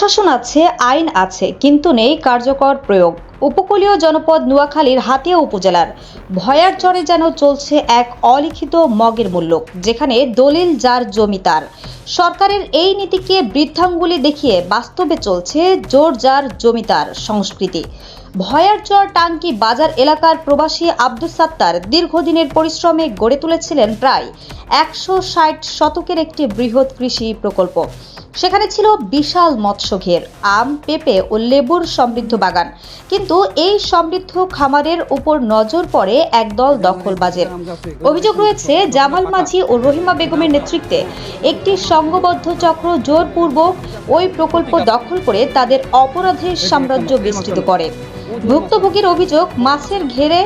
প্রশাসন আছে, আইন আছে, কিন্তু নেই কার্যকর প্রয়োগ। উপকূলীয় জনপদ নোয়াখালীর হাতিয়া উপজেলার ভয়ারচরে যেন চলছে এক অলিখিত মগের মুল্লুক, যেখানে দলিল যার জমি তার। সরকারের এই নীতিকে বৃদ্ধাঙ্গুলি দেখিয়ে বাস্তবে চলছে জোর যার জমি তার সংস্কৃতি। ভয়ারচর টাঙ্কি বাজার এলাকার প্রবাসী আব্দুস সাত্তার দীর্ঘদিনের পরিশ্রমে গড়ে তুলেছিলেন প্রায় ১৬০ শতকের একটি বৃহৎ কৃষি প্রকল্প। সেখানে ছিল বিশাল মৎস্য ঘের, আম, পেঁপে ও লেবুর সমৃদ্ধ বাগান। কিন্তু এই সমৃদ্ধ খামারের উপর নজর পড়ে একদল দখলবাজের। অভিযোগ রয়েছে, জামাল মাঝি ও রহিমা বেগমের নেতৃত্বে একটি সংঘবদ্ধ চক্র জোরপূর্বক ওই প্রকল্প দখল করে তাদের অপরাধের সাম্রাজ্য বিস্তৃত করে। ভুক্তভোগীর অভিযোগ, মাছের ঘেরে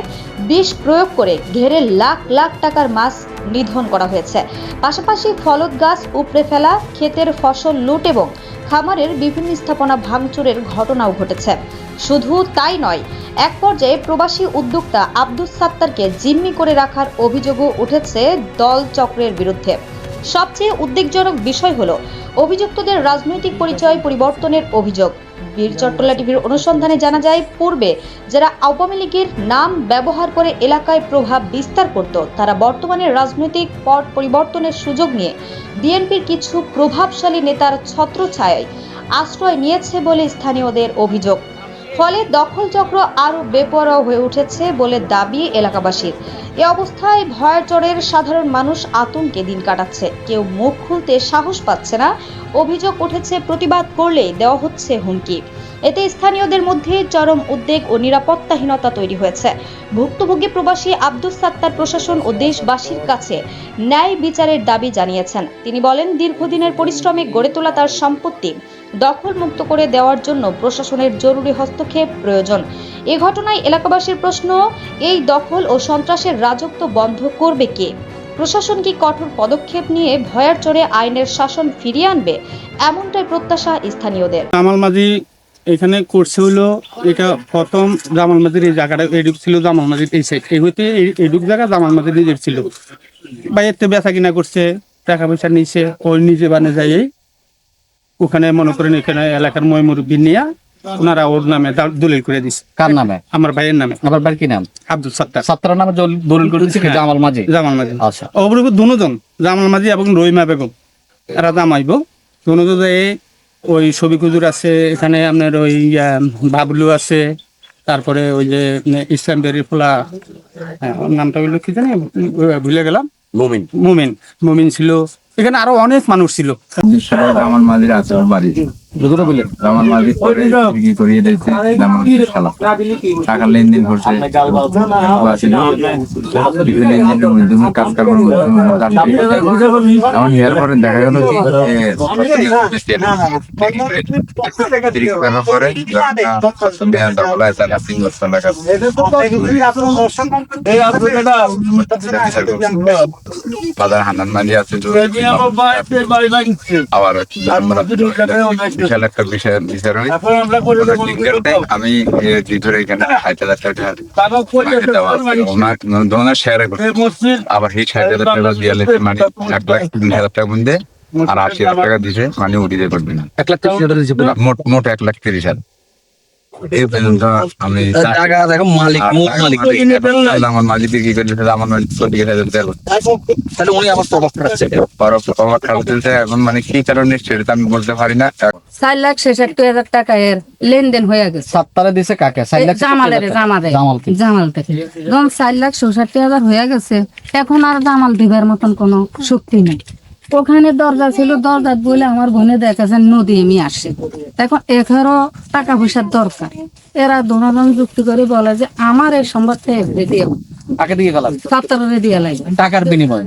বিষ প্রয়োগ করে ঘেরে লাখ লাখ টাকার মাছ নিধন করা হয়েছে। পাশাপাশি ফলদ গাছ উপড়ে ফেলা, ক্ষেতের ফসল লুট এবং খামারের বিভিন্ন স্থাপনা ভাঙচুরের ঘটনাও ঘটেছে। শুধু তাই নয়, এক পর্যায়ে প্রবাসী উদ্যোক্তা আব্দুস সাত্তারকে জিম্মি করে রাখার অভিযোগও উঠেছে দল চক্রের বিরুদ্ধে। সবচেয়ে উদ্বেগজনক বিষয় হলো অভিযুক্তদের রাজনৈতিক পরিচয় পরিবর্তনের অভিযোগ। বীর চট্টলা টিভির অনুসন্ধানে জানা যায়, পূর্বে যারা আওয়ামী লীগের নাম ব্যবহার করে এলাকায় প্রভাব বিস্তার করত, তারা বর্তমানে রাজনৈতিক পট পরিবর্তনের সুযোগ নিয়ে বিএনপির কিছু প্রভাবশালী নেতার ছত্রছায়ায় আশ্রয় নিয়েছে বলে স্থানীয়দের অভিযোগ। ফলে দখল চক্র আরও বেপরোয়া হয়ে উঠেছে বলে দাবি এলাকাবাসীর। এ অবস্থায় ভয়ারচরের সাধারণ মানুষ আতঙ্কে দিন কাটাচ্ছে। কেউ মুখ খুলতে সাহস পাচ্ছে না। অভিযোগ উঠেছে, প্রতিবাদ করলেই দেওয়া হচ্ছে হুমকি। এতে স্থানীয়দের মধ্যে চরম উদ্বেগ ও নিরাপত্তাহীনতা তৈরি হয়েছে। ভুক্তভোগী প্রবাসী আব্দুস সাত্তার প্রশাসন ও দেশবাসীর কাছে ন্যায় বিচারের দাবি জানিয়েছেন। তিনি বলেন, দীর্ঘদিনের পরিশ্রমে গড়ে তোলা তার সম্পত্তি দখল মুক্ত করে দেওয়ার জন্য প্রশাসনের জরুরি হস্তক্ষেপ প্রয়োজন। এ ঘটনায় এলাকাবাসীর প্রশ্ন, এই দখল ও সন্ত্রাসের রাজত্ব বন্ধ করবে কে? প্রশাসন কি কঠোর পদক্ষেপ নিয়ে ভয়ারচরে আইনের শাসন ফিরিয়ে আনবে? এমনটাই প্রত্যাশা স্থানীয়দের। জামাল মাঝি এখানে করছে হলো, এটা প্রথম জামাল মাঝির এই জায়গাটা এডুক ছিল, জামাল মাঝির এই সাইড এই হইতে এডুক জায়গা জামাল মাঝির নিজের ছিল। বাইরে বেচা কিনা করছে, টাকা পয়সা নিচ্ছে, ওই নিজে বানে যায়। ওখানে মনে করেন এখানে এলাকার ময়মুরব্বী নিয়ে ওনারা ওর নামে দলিল করে দিচ্ছে। কার নামে? আমার ভাইয়ের নামে। আমার ভাইয়ের কি নাম? আব্দুল সাত্তার। সাত্তার নামে দলিল করে দিচ্ছে জামাল মাঝি। জামাল মাঝি, আচ্ছা। অবরূপ দুজন, জামাল মাঝি এবং রহিমা বেগম, এরা জামাইব। দুজন ওই ছবি কুজুর আছে এখানে, আপনার ওই বাবলু আছে, তারপরে ওই যে ইসলাম বেরির ফোলা, ওর নামটা হইলো কি জানি, ভুলে গেলাম। মুমিন। মুমিন মুমিন ছিল এখানে, আরো অনেক মানুষ ছিল। জামাল মাঝির আছে ওর বাড়ি, জামাল মাঝি বিক্রি করিয়ে দিয়েছে। টাকা লেনদেন করছে, কাজ কারবার এমন ইয়ার পরে দেখা গেল বাজার হান্নান মাঝি আছে, আবার বিশাল একটা বিচার হয়। আমি ভিতরে এখানে ৬০,০০০ টাকা শেয়ারে করছি, আবার সেই ৬০,০০০ টাকা দিয়ে মানে ১,৩০,০০০ টাকা বুঝে আর ৮০,০০০ টাকা দিছে, মানে উঠিতে পারবে না। ১,৩০,০০০ মোট ১,৩০,০০০। এই পর্যন্ত আমি মালিক আমার মাঝি বিক্রি করে আমার মাঝি ৪০,০০০ টাকা। তাহলে উনি আমার প্রভাব খাটাচ্ছে। এখন মানে কি কারণে সেটা আমি বলতে পারি না। ৪,৬৬,০০০ টাকা এর লেনদেন হয়ে গেছে। সাত্তারে দিছে কাকে? জামাল থেকে ৪,৬৬,০০০ হয়ে গেছে। এখন আর জামাল দিবার মতন কোনো শক্তি নেই। ওখানে দরজা ছিল, দরজা বলে আমার বোনে দেখেছে নদী এমনি আসে। এখন এখানেও টাকা পয়সার দরকার। এরা দুজন যুক্তি করে বলে যে আমার এই সম্পদটা এবারে দিয়ে কাকে দিয়ে গেলাম? সাত্তারে দিয়ে লাগবে। টাকার বিনিময়ে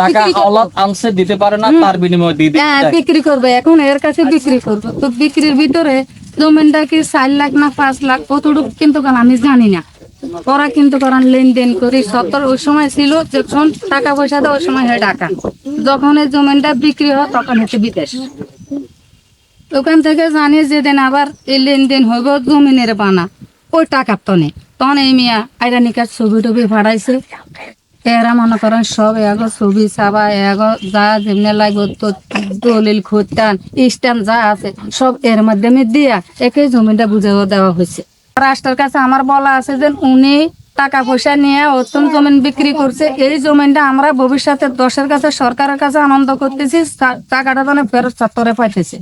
টাকা আওলাদ আনছে, দিতে পারে না, তার বিনিময়ে দিয়ে দিবে। হ্যাঁ, বিক্রি করবে। এখন এর কাছে বিক্রি করবে, তো বিক্রির ভিতরে জমিনটা কি ৪ লাখ না ৫ লাখ কতটুকু কিন্তু আমি জানি না। ওরা কিন্তু লেনদেন করি। সত্তর ওই সময় ছিল যখন টাকা পয়সা দেয়, ওই সময় হয় টাকা। যখন এই জমিনটা বিক্রি হয় তখন হচ্ছে বিদেশ। ওখান থেকে জানি যেদিন আবার এই লেনদেন হইব জমিনের বানা, ওই টাকার তনে তখন এই মিয়া আইরানিকার ছবি টবি ফাড়াইছে। এরা মনে করেন সব এগো ছবি চাবা এগো যা যেমনি লাগবে তো দলিল খুঁটান স্ট্যাম্প যা আছে সব এর মাধ্যমে দিয়া একই জমিটা বুঝে দেওয়া হয়েছে। রাষ্ট্রের কাছে আমার বলা আছে যে উনি টাকা পয়সা নিয়ে উত্তম জমিন বিক্রি করছে, এই জমিনটা আমরা ভবিষ্যতে দশের কাছে সরকারের কাছে আনন্দ করতেছি, টাকাটা যেন ফেরত চত্বরে পাইতেছে।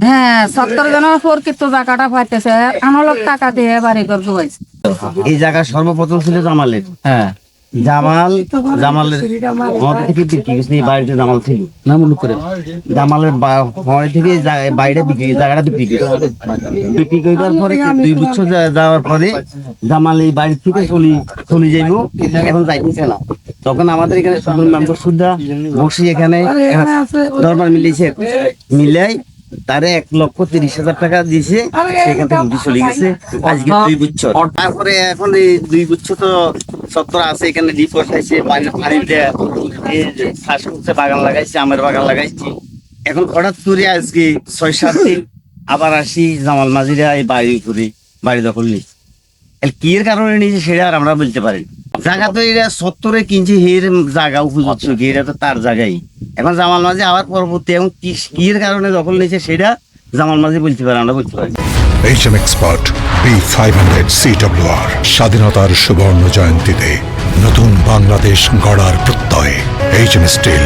হ্যাঁ 70 জন প্রকৃত টাকাটা পাইতেছে, আনলোক টাকা দিয়ে বাড়ি করতে হয়েছে। এই জায়গা সর্বপ্রথম ছিল জামালের। হ্যাঁ জামালের ঘর থেকে বিক্রি করছে, এই বাড়িতে জামাল ছিল নাম উল্লেখ করে জামালের ঘর থেকে বাইরে জায়গাটা বিক্রি করছে। বিক্রি করার পরে 2 বছর যাওয়ার পরে জামাল এই বাড়ি থেকে চলে যাইব, এখন যাইতেছে না। তখন আমাদের এখানে সুন্দর মেম্বার সুদ্ধা বসে এখানে দরবার মিলাই তারে 1,30,000 টাকা দিয়েছে, সেখান থেকে উঠে চলে গেছে আজকে 2 বছর। তারপরে এখন এই 2 বছর তো সত্তর আছে, এখানে ডিপ বসাইছে, পানি দিয়ে চাষ করছে, বাগান লাগাইছে, আমের বাগান লাগাইছি। এখন হঠাৎ করে আজকে 6-7 দিন আবার আসি জামাল মাঝিরা এই বাড়ি দখল নিচ্ছে। কি এর কারণে নিয়েছে সেটা আর আমরা বলতে পারি। জায়গা তো এরা 70-এ কিনছে, এর জায়গা উপযুক্ত কি, এটা তো তার জায়গায়। এখন জামাল মাঝি আবার পরবর্তী এখন কি এর কারণে দখল নিয়েছে সেটা জামাল মাঝি বলতে পারে, আমরা বলতে পারি। HM Expert B500 CWR স্বাধীনতার সুবর্ণ জয়ন্তীতে নতুন বাংলাদেশ গড়ার প্রত্যয়। HM Steel